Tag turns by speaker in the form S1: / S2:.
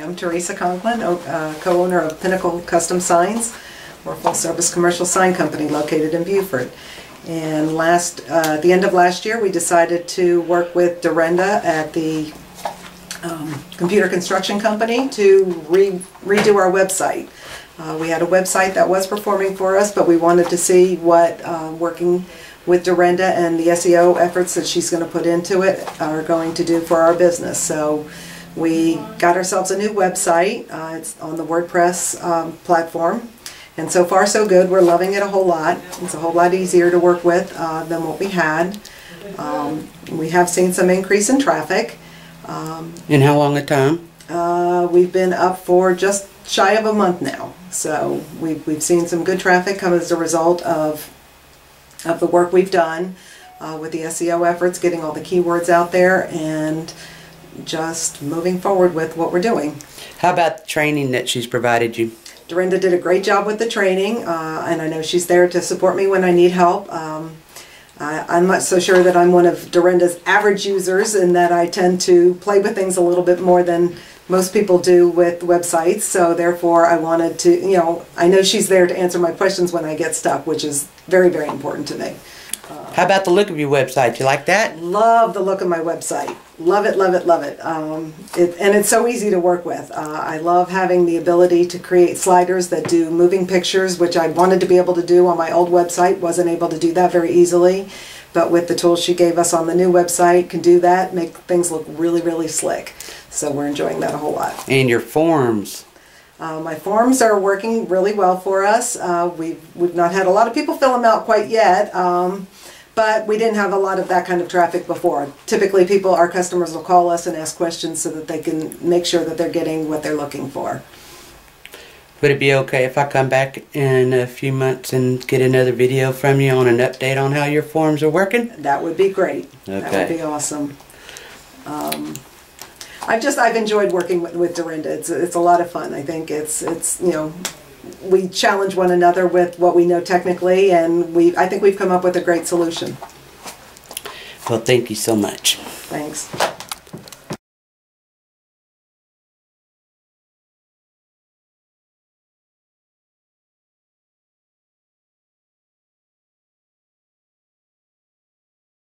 S1: I'm Teresa Conklin, co-owner of Pinnacle Custom Signs. We're a full-service commercial sign company located in Beaufort. And at the end of last year, we decided to work with Dorenda at the computer construction company to redo our website. We had a website that was performing for us, but we wanted to see what working with Dorenda and the SEO efforts that she's going to put into it are going to do for our business. So we got ourselves a new website. It's on the WordPress platform, and so far so good. We're loving it a whole lot. It's a whole lot easier to work with than what we had. We have seen some increase in traffic.
S2: In how long a time?
S1: We've been up for just shy of a month now. So we've seen some good traffic come as a result of the work we've done with the SEO efforts, getting all the keywords out there, and just moving forward with what we're doing.
S2: How about the training that she's provided you?
S1: Dorenda did a great job with the training, and I know she's there to support me when I need help. I'm not so sure that I'm one of Dorenda's average users, in that I tend to play with things a little bit more than most people do with websites, so therefore I wanted to, I know she's there to answer my questions when I get stuck, which is very, very important to me.
S2: How about the look of your website? You like that?
S1: Love the look of my website. Love it, love it, love it. And it's so easy to work with. I love having the ability to create sliders that do moving pictures, which I wanted to be able to do on my old website. Wasn't able to do that very easily. But with the tools she gave us on the new website, can do that, make things look really, really slick. So we're enjoying that a whole lot.
S2: And your forms?
S1: My forms are working really well for us. We've not had a lot of people fill them out quite yet, but we didn't have a lot of that kind of traffic before. Typically our customers will call us and ask questions so that they can make sure that they're getting what they're looking for.
S2: Would it be okay if I come back in a few months and get another video from you on an update on how your forms are working?
S1: That would be great.
S2: Okay.
S1: That would be awesome. I've enjoyed working with Dorenda. It's a lot of fun. I think it's we challenge one another with what we know technically, and I think we've come up with a great solution.
S2: Well, thank you so much.
S1: Thanks.